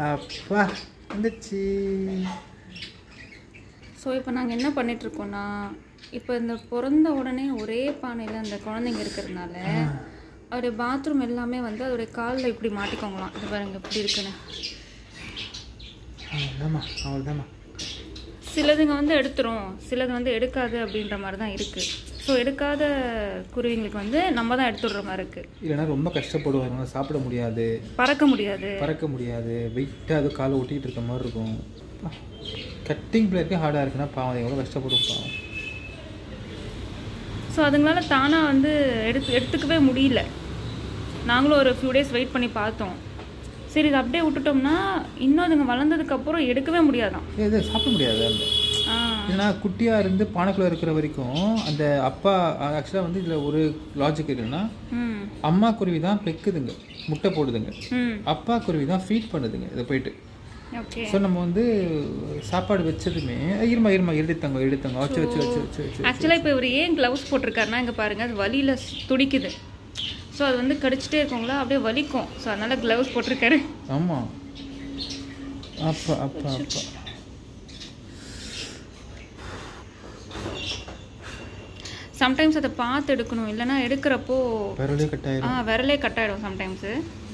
அப்பா வந்துச்சு. ஸோ இப்போ நாங்கள் என்ன பண்ணிகிட்ருக்கோன்னா, இப்போ இந்த பிறந்த உடனே ஒரே பானையில் அந்த குழந்தைங்க இருக்கிறதுனால அவருடைய பாத்ரூம் எல்லாமே வந்து அதோடைய காலில் இப்படி மாட்டிக்கோங்களாம். இது பாருங்க இப்படி இருக்குன்னு. அவ்வளோதாம்மா. சிலதுங்க வந்து எடுத்துரும், சிலது வந்து எடுக்காது அப்படின்ற மாதிரி தான் இருக்குது. ஸோ எடுக்காத குருவிங்களுக்கு வந்து நம்ம தான் எடுத்துடுற மாதிரி இருக்குது. இல்லைன்னா ரொம்ப கஷ்டப்படுவாங்க, சாப்பிட முடியாது, பறக்க முடியாது, வெயிட்டாக அது காலை ஒட்டிகிட்டு இருக்க மாதிரி இருக்கும். கட்டிங் பிளேயருக்கு ஹார்டாக இருக்குன்னா பாவம் எவ்வளோ கஷ்டப்படும் பாவம். ஸோ அதுங்களால தானாக வந்து எடுத்துக்கவே முடியல. நாங்களும் ஒரு ஃபியூ டேஸ் வெயிட் பண்ணி பார்த்தோம். சரி இது அப்படியே விட்டுட்டோம்னா இன்னும் அதுங்க வளர்ந்ததுக்கப்புறம் எடுக்கவே முடியாதான். இது சாப்பிட முடியாது. ஏன்னா குட்டியாக இருந்து பானைக்குள்ளே இருக்கிற வரைக்கும் அந்த அப்பா ஆக்சுவலாக வந்து இதில் ஒரு லாஜிக் இருக்குன்னா, அம்மா குருவி தான் பெக்குதுங்க, முட்டை போடுதுங்க, அப்பா குருவி தான் ஃபீட் பண்ணுதுங்க இதை போயிட்டு. ஸோ நம்ம வந்து சாப்பாடு வச்சதுமே இருமா எடுத்தாங்க வச்சு வச்சு வச்சு வச்சு வச்சு ஆக்சுவலாக இப்போ இவர் ஏன் க்ளவுஸ் போட்டிருக்காருன்னா இங்கே பாருங்கள் அது வலியில் துடிக்குது. ஸோ அது வந்து கடிச்சிட்டே இருக்கோங்களா அப்படியே வலிக்கும். ஸோ அதனால் க்ளவுஸ் போட்டிருக்காரு. ஆமாம். அப்பா அப்பா அப்பா சம்டைம்ஸ் அதை பார்த்து எடுக்கணும், இல்லைன்னா எடுக்கிறப்போ விரலே கட்டாயிடும் சம்டைம்ஸு.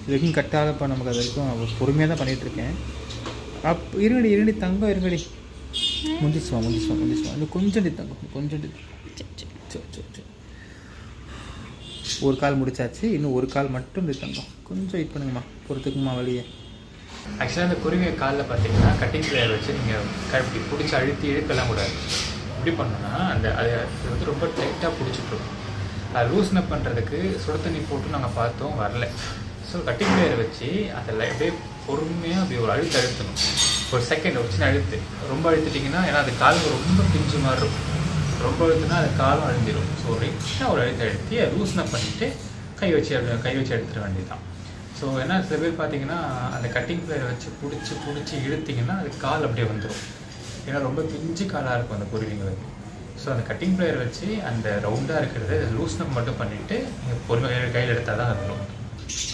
இதுக்கும் கட்டாதப்பா நமக்கு அது வரைக்கும் பொறுமையாக தான் பண்ணிகிட்ருக்கேன். இருங்கடி தங்கம் இருங்கடி. முடிச்சுவா இன்னும் கொஞ்சம் தங்கம் கொஞ்சம். ஒரு கால் முடிச்சாச்சு, இன்னும் ஒரு கால் மட்டும் தங்கம். கொஞ்சம் வெயிட் பண்ணுங்கம்மா, பொறுத்துக்குமா வழியே. ஆக்சுவலாக அந்த குருவியை காலில் பார்த்தீங்கன்னா கட்டிங் பிளேயர் வச்சு நீங்கள் இப்படி பிடிச்சி அழுத்தி இழுக்கலாம் கூடாது. எப்படி பண்ணோன்னா அது வந்து ரொம்ப டைட்டாக பிடிச்சிட்ருக்கும். அது லூஸ்னப் பண்ணுறதுக்கு சுட தண்ணி போட்டு நாங்கள் பார்த்தோம், வரல. ஸோ கட்டிங் பிளேயரை வச்சு அதில் அப்படியே பொறுமையாக அப்படி ஒரு அழுத்தணும். ஒரு செகண்ட் ஒரு சின்ன அழுத்து. ரொம்ப அழுத்திட்டிங்கன்னா ஏன்னா அது காலுக்கு ரொம்ப பிஞ்சு மாதிரி இருக்கும். ரொம்ப அழுத்துனா அது காலும் அழுந்திடும். ஸோ ரைட்டாக ஒரு அழுத்தி அதை லூஸ்னப் பண்ணிவிட்டு கை வச்சு எடுத்துட வேண்டியது தான். ஸோ ஏன்னா சில பேர் பார்த்தீங்கன்னா அந்த கட்டிங் பிளேயரை வச்சு பிடிச்சி இழுத்திங்கன்னா அது கால் அப்படியே வந்துடும். ஏன்னா ரொம்ப பிஞ்சு காலாக இருக்கும் அந்த குருவிங்களுக்கு. ஸோ அந்த கட்டிங் பிளேயரை வச்சு அந்த ரவுண்டாக இருக்கிறத லூஸ்னப் மட்டும் பண்ணிவிட்டு நீங்கள் பொறுமையாக கையில் எடுத்தால் தான் அது வரும்.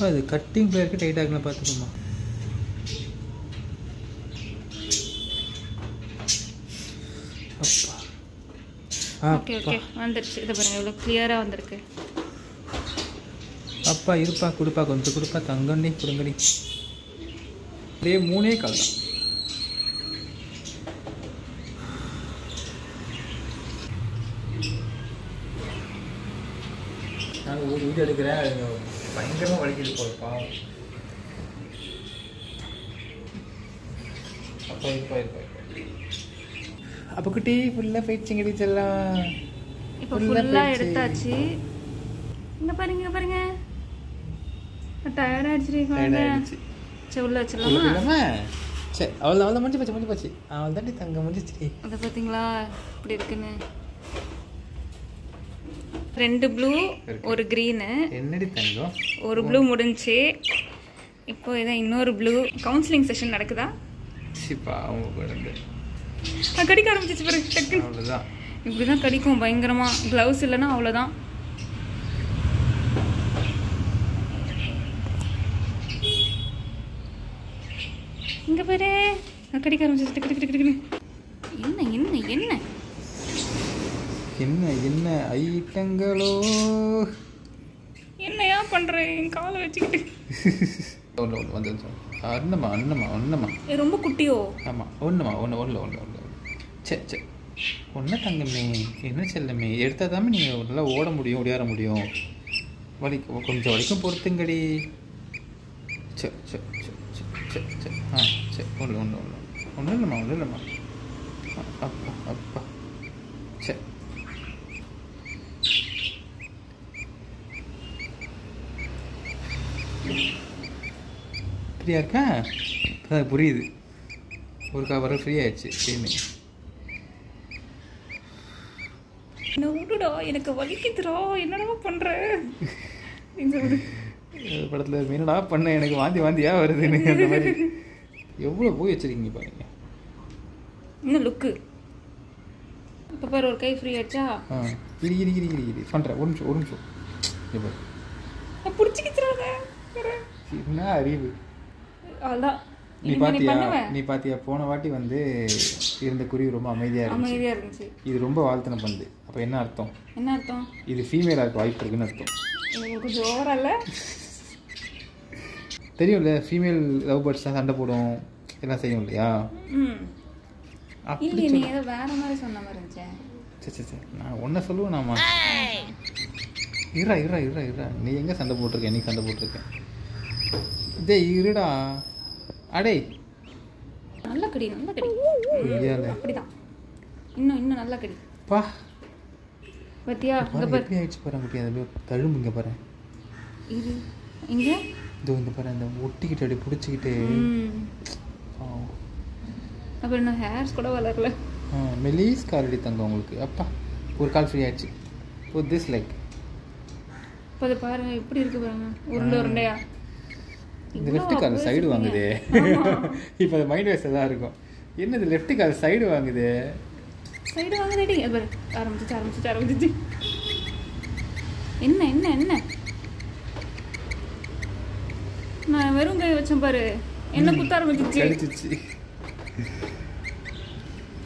அது கட்டிங் பிளேயருக்கு டைட்டாக இருக்குன்னு பார்த்துக்கோமா. ஓகே வந்துருச்சு. இதை பாருங்க எவ்வளோ கிளியராக வந்திருக்கு. அப்பா இருப்பா கொடுப்பா கொஞ்சம் கொடுப்பா தங்கண்ணி கொடுங்கடி. அப்படியே 3 கால் தான். நாங்கள் ஒரு வீடியோ எடுக்கிறேன், அது பயங்கரமாக வலிக்குது போல பாவம். அப்போ குட்டி ஃபுல்லாக போயிடுச்சுங்கடி செல்லாம். இப்போ ஃபுல்லாக எடுத்தாச்சு. இங்கே பாருங்க டயர்ட் ஆகிடுச்சு. சரி உள்ள வச்சிடலாமா? சரி அவ்வளோ முடிஞ்சு போச்சு. அவள் தாண்டி தங்க முடிஞ்சிச்சு. அதை பார்த்தீங்களா இப்படி இருக்குன்னு. 2 ப்ளூ 1 க்ரீனு. என்னடி தங்கம்? ஒரு ப்ளூ முடிஞ்சு. இப்போ இதான் இன்னொரு ப்ளூ. கவுன்சிலிங் செஷன் நடக்குதா? கடிக்க ஆரம்பிச்சிச்சு பாருங்க டக்குன்னு. அவ்வளோதான், இப்படி தான் கடிக்கும் பயங்கரமாக. க்ளவுஸ் இல்லைன்னா அவ்வளோதான். இங்கே பாரு கடிக்க ஆரம்பிச்சிச்சு. என்ன ஐட்டங்களோ. என்னையா பண்ணுறேன் என் காலை வச்சுக்கிட்டு. ஒன்றுமா ரொம்ப குட்டியோ? ஆமாம் ஒன்று. சரி ஒன்று தங்கமே, என்ன செல்லமே எடுத்தால் தானே நீங்கள் நல்லா ஓட முடியும், ஓடியார முடியும். கொஞ்சம் வரைக்கும் பொறுத்துங்கடி. சரி ஒன்றும் இல்லைம்மா. அப்பா சரி ஃப்ரீயாக இருக்கா? இப்போ புரியுது. ஒரு கவரை ஃப்ரீ ஆயிடுச்சு. என்ன விடுடா, எனக்கு வலிக்குதுடா, என்னடா பண்ணுற படத்தில் என்னடா பண்ண, எனக்கு வாந்தியா வருது எனக்கு அந்த மாதிரி. எவ்வளோ போய் வச்சிருக்கீங்க பாருங்க. இன்னும் லுக்கு. இப்போ பாரு ஒரு கை ஃப்ரீ ஆச்சா. இரு பண்ணுறேன். ஒரு நிமிஷம் பிடிச்சிக்கிச்சுறாங்க. என்ன அறிவு. அதான் நீ பாத்தியா போன வாட்டி வந்து இருந்த குருவி ரொம்ப அமைதியா இருந்துச்சு. இது ரொம்ப வாழ்த்தனை பண்ணுது. அப்ப என்ன அர்த்தம்? இது ஃபீமேலா இருக்க வாய்ப்பு இருக்குன்னு அர்த்தம். கொஞ்சம் ஓவரா இல்ல? தெரியும்ல, ஃபீமேல் லவ் பேர்ட்ஸ் தான் சண்டை போடும், எல்லாம் செய்யும் இல்லையா? இல்ல, நீ ஏதோ வேற மாதிரி சொன்ன மாதிரி இருந்துச்சு. சரி நான் ஒன்றை சொல்லுவேன். நாமா இருடா நீ எங்கே சண்டை போட்டிருக்க? நீ சண்டை போட்டிருக்கேன். இதே இருடா. அடே நல்ல கடி அப்படிதான். இன்னும் நல்ல கடி பா. பத்தியா எப்படி ஆயிடுச்சு பாரு குட்டி. அதை தழும்பு இங்கே பாரு. இது இங்க இதோ இந்த பாரு, அந்த ஒட்டிக்கிட்டு அப்படி பிடிச்சிக்கிட்டு. அப்புறம் இன்னும் ஹேர்ஸ் கூட வளரல. மெலிஸ் காலடி தங்க உங்களுக்கு. அப்பா ஒரு கால் ஃப்ரீ ஆயிடுச்சு. ஓ திஸ் லைக் இப்போ அதை பாருங்க எப்படி இருக்கு பாருங்க, உருண்டையா. இந்த லெஃப்ட் கால் சைடு வாங்குது. இப்போ அது மைண்ட் வேஸ்டாக தான் இருக்கும். என்ன இது லெஃப்ட் கால் சைடு வாங்குது? வாங்குதேடி. அது பாரு, ஆரம்பிச்சிச்சு. என்ன நான் வெறும் கை வச்சேன் பாரு, என்ன குத்த ஆரம்பிச்சிச்சு.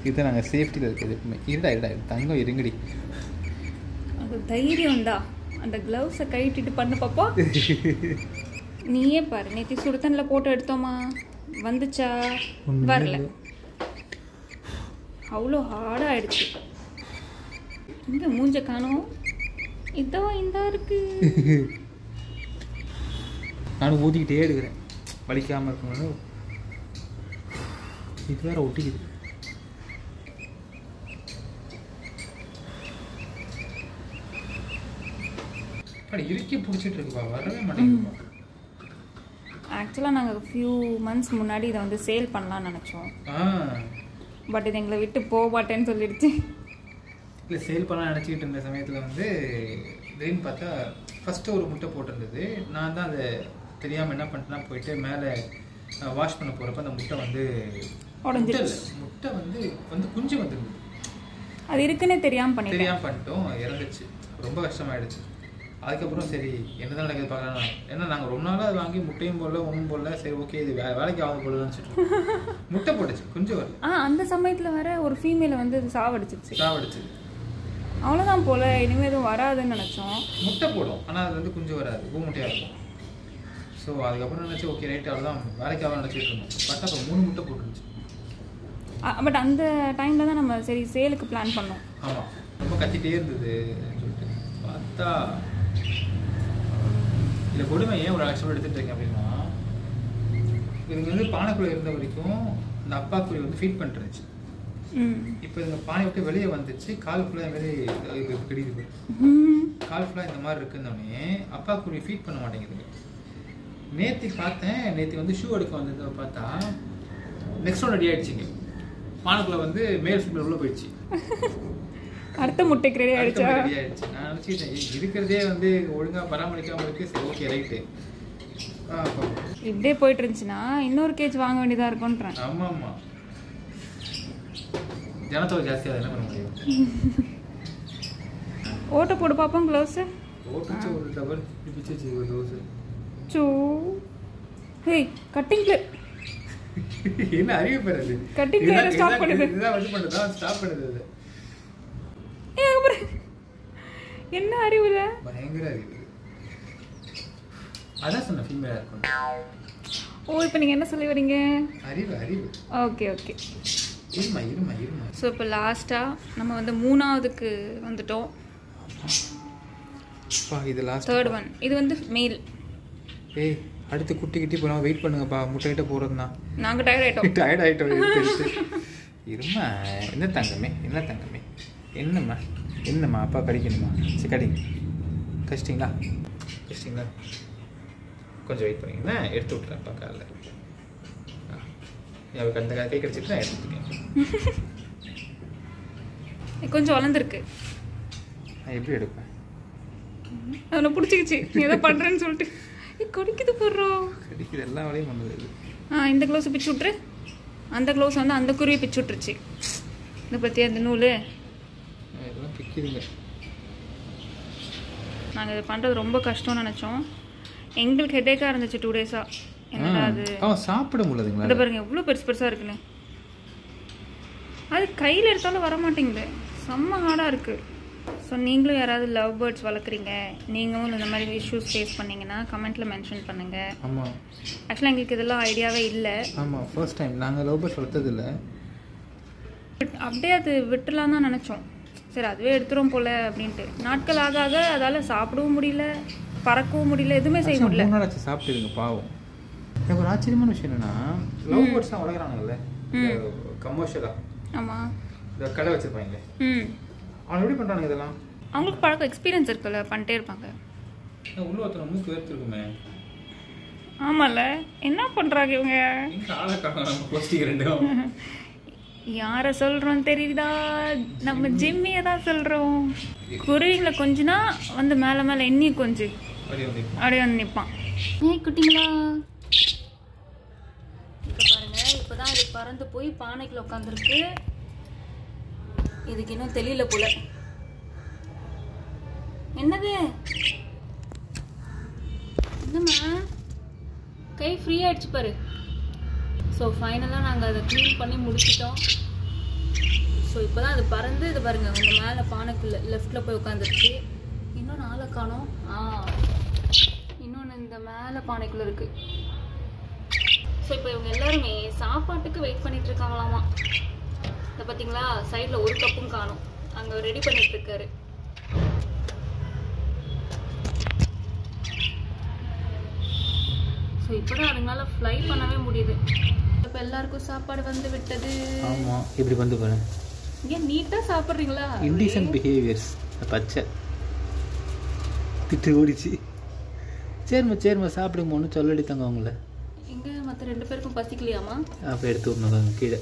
இதை நாங்கள் சேஃப்டியில் இருக்கிறது எப்பவுமே. இருடா தங்கம் இருங்கடி. அது தைரியம் தான். அந்த க்ளவுஸை கைட்டிட்டு பண்ண பாப்பா. நீயே பாரு, நேற்று சுடுதண்ணில் போட்டு எடுத்தோமா, வந்துச்சா? வரல. அவ்வளோ ஹார்டாக ஆயிடுச்சு. இங்கே மூஞ்ச காணும். இதோ இந்த இருக்கு. நானும் ஊதிக்கிட்டே எடுக்கிறேன் வலிக்காமல் இருக்கணும். இது வேற ஒட்டிக்குது. இறுக்கி பிடிச்சிட்டு இருக்குப்பா, வரவே மாட்டேங்குதுப்பா. ஆக்சுவலாக நாங்கள் ஃபியூ மந்த்ஸ் முன்னாடி இதை வந்து சேல் பண்ணலாம்னு நினச்சோம். பட் இது எங்களை விட்டு போக மாட்டேன்னு சொல்லிடுச்சு. இல்லை, சேல் பண்ணலாம் நினச்சிக்கிட்டு இருந்த சமயத்தில் வந்து திடீர்னு பார்த்தா ஃபஸ்ட்டு ஒரு முட்டை போட்டிருந்தது. நான் தான் அதை தெரியாமல் என்ன பண்ணிட்டேன்னா போயிட்டு மேலே வாஷ் பண்ண போகிறப்ப அந்த முட்டை வந்து முட்டை வந்து குஞ்சு வந்துருந்தது. அது இருக்குன்னே தெரியாமல் பண்ணிட்டோம், இறந்துச்சு. ரொம்ப கஷ்டமாயிடுச்சு. அதுக்கப்புறம் சரி என்னதான் நடக்குது பார்க்கலாம். ஏன்னா நாங்கள் ரொம்ப நாளாக அது வாங்கி முட்டையும் போடல ஒன்றும் போடல. சரி ஓகே இது வேலைக்கு ஆகும் போடலன்னு நினச்சிட்டு முட்டை போட்டுச்சு, குஞ்சு வரல. அந்த சமயத்தில் வர ஒரு ஃபீமேலை வந்து சாவடிச்சிச்சு. அவ்வளோதான் போல, இனிமேல் எதுவும் வராதுன்னு நினச்சோம். முட்டை போடும், ஆனால் அது வந்து குஞ்சு வராது, பூ முட்டையாக இருக்கும். ஸோ அதுக்கப்புறம் நினச்சி ஓகே ரைட்டு அவ்வளோதான் வேலைக்கு ஆகும் நினச்சிட்டு இருந்தோம். பார்த்தா அப்போ 3 முட்டை போட்டுருந்துச்சு. பட் அந்த டைமில் தான் நம்ம சரி சேலுக்கு பிளான் பண்ணோம். ஆமாம், ரொம்ப கத்திட்டே இருந்தது சொல்லிட்டு பார்த்தா இதில் கொடுமை ஏன் ஒரு லட்சம் எடுத்துகிட்டு இருக்கேன் அப்படின்னா, இதுங்க வந்து பானைக்குள்ளே இருந்த வரைக்கும் இந்த அப்பா குருவி வந்து ஃபீட் பண்ணிருந்துச்சு. இப்போ இந்த பானை விட்டு வெளியே வந்துச்சு, கால் ஃபுல்லாக இந்த மாதிரி கிடைக்குது. கால் ஃபுல்லாக இந்த மாதிரி இருக்குன்னொடனே அப்பா குருவி ஃபீட் பண்ண மாட்டேங்குதுங்க. நேற்று பார்த்தேன், நேற்று வந்து ஷூ எடுக்க வந்ததை பார்த்தா நெக்ஸ்ட் ஒன் ரெடி ஆகிடுச்சிங்க. பானைக்குள்ளே வந்து மேல் ஃபீமேல் உள்ளே போயிடுச்சு. அடுத்த முட்டைக்கு ரெடி ஆயிடுச்சு. நான் நினச்சிட்டேன் இருக்கிறதே வந்து ஒழுங்காக பராமரிக்காமல் இருக்கு. சரி ஓகே ரைட்டு. இப்படியே போயிட்டு இருந்துச்சுன்னா இன்னொரு கேஜ் வாங்க வேண்டியதாக இருக்கும்ன்றேன். ஆமாம், ஜனத்தொகை ஜாஸ்தியாக என்ன பண்ண முடியும். ஓட்ட போட்டு பார்ப்போம். க்ளவுஸு ஓட்டுச்சு, ஒரு டபுள் பிடிச்சிச்சு ஒரு க்ளவுஸு. சோ ஹே கட்டிங் பிளேட் என்ன அறிவு பெறது? கட்டிங் பிளேட் ஸ்டாப் பண்ணுது. இதுதான் வந்து பண்ணுதா ஸ்டாப் பண்ணுது. அது என்ன அறிவுல? பயங்கர அறிவு. அதான் சொன்ன ஃபீமேலா இருக்கும். ஓ இப்போ நீங்கள் என்ன சொல்லி வரீங்க? அறிவு. ஓகே இருமா. ஸோ இப்போ லாஸ்ட்டாக நம்ம வந்து 3ஆவதுக்கு வந்துட்டோம். இது லாஸ்ட் 3rd ஒன். இது வந்து மேல். ஏய் அடுத்து குட்டி போனால் வெயிட் பண்ணுங்கப்பா. முட்டைகிட்ட போகிறது தான் நாங்கள் டயர்ட் ஆகிட்டோம். இருமா. என்ன தங்கமே என்னம்மா அப்பா கடிக்கணுமா? சரி கடிச்சிட்டிங்களா? கொஞ்சம் வெயிட் பண்ணிங்கன்னா எடுத்து விட்றேன். அப்பா காலில் அவருக்கு அந்த கை கடிச்சிட்டு நான் எடுத்துருக்கேன். கொஞ்சம் வளர்ந்துருக்கு. நான் எப்படி எடுப்பேன்? அதில் பிடிச்சிக்கிச்சு ஏதோ பண்ணுறேன்னு சொல்லிட்டு கடிக்குது போடுறோம். கடிக்குது, எல்லா வேலையும் பண்ணுது. இந்த க்ளவுஸை பிச்சு விட்ரு. அந்த க்ளவுஸ் வந்து அந்த குருவி பிச்சு விட்டுருச்சு. இதை பற்றி அந்த நூல் இதெல்லாம் பிக்குதுங்க. நாங்கள் இது பண்ணுறது ரொம்ப கஷ்டம்னு நினச்சோம். எங்களுக்கு ஹெட்டேக்காக இருந்துச்சு 2 டேஸாக. என்னடா அது அவன் சாப்பிட முடியாதுங்களா? இதை பாருங்க எவ்வளோ பெருசு பெருசாக இருக்குன்னு. அது கையில் எடுத்தாலும் வர மாட்டேங்குது, செம்ம ஹார்டாக இருக்குது. ஸோ நீங்களும் யாராவது லவ் பேர்ட்ஸ் வளர்க்குறீங்க, நீங்களும் இந்த மாதிரி இஷ்யூஸ் ஃபேஸ் பண்ணிங்கன்னா கமெண்ட்டில் மென்ஷன் பண்ணுங்கள். ஆமாம், ஆக்சுவலாக எங்களுக்கு இதெல்லாம் ஐடியாவே இல்லை. ஆமாம், ஃபர்ஸ்ட் டைம் நாங்கள் லவ் பேர்ட்ஸ் வளர்த்ததில்லை. அப்படியே அது விட்டுலாம் தான் நினச்சோம். சரி அதுவே எடுத்துரும் போல் அப்படின்ட்டு. நாட்கள் ஆக ஆக அதால் சாப்பிடவும் முடியல, பறக்கவும் முடியல, எதுவுமே செய்ய முடியல. 3 நாள் சாப்பிட்டுருங்க பாவம். எனக்கு ஒரு ஆச்சரியமான விஷயம் என்னன்னா, லவ் பேர்ட்ஸ்லாம் வளர்க்குறாங்கல்ல கமர்ஷியலாக. ஆமாம், இந்த கடை வச்சுருப்பாங்க. அவங்க எப்படி பண்ணுறாங்க இதெல்லாம்? அவங்களுக்கு பழக்கம் எக்ஸ்பீரியன்ஸ் இருக்குல்ல, பண்ணிட்டே இருப்பாங்க. உள்ள ஒருத்தர் மூக்கு வேர்த்துருக்குமே. ஆமாம்ல, என்ன பண்ணுறாங்க இவங்க? யாரை சொல்கிறோம் தெரியுதா? நம்ம ஜிம்மியை தான் சொல்கிறோம். குருவிங்களை கொஞ்சினா வந்து மேலே மேலே எண்ணி கொஞ்சம் அப்படியே வந்து நிற்பான். குட்டிங்களா இப்போ பாருங்க, இப்போதான் இது பறந்து போய் பானைக்குள்ள உட்காந்துருக்கு. இதுக்கு இன்னும் தெரியல போல. என்னது என்னம்மா, கை ஃப்ரீ ஆயிடுச்சு பாரு. ஸோ ஃபைனலாக நாங்கள் அதை க்ளீன் பண்ணி முடிச்சிட்டோம். ஸோ இப்போ தான் அது பறந்து இது பாருங்க உங்கள் மேலே பானைக்குள்ள லெஃப்டில் போய் உட்காந்துருச்சு. இன்னும் 4 காணோம். இன்னொன்று இந்த மேலே பானைக்குள்ளே இருக்குது. ஸோ இப்போ இவங்க எல்லாருமே சாப்பாட்டுக்கு வெயிட் பண்ணிட்டு இருக்காங்களாமா. இதை பார்த்தீங்களா, சைடில் ஒரு கப்பும் காணும், அங்கே ரெடி பண்ணிட்டு இருக்காரு. ஸோ இப்போதான் அதுங்களால ஃப்ளை பண்ணவே முடியுது. இப்போ எல்லாருக்கும் சாப்பாடு வந்து விட்டது. ஆமாம், இப்படி வந்து பாருங்க. ஏன் நீட்டாக சாப்பிட்றீங்களா? Indecent behaviours. பச்சை திட்டு ஓடிச்சு. சரிம்மா சாப்பிடுங்கன்னு சொல்லடித்தாங்க அவங்கள. எங்கே மற்ற 2 பேருக்கும் பசிக்கலையாமா? அப்போ எடுத்து விடணும் கீழே.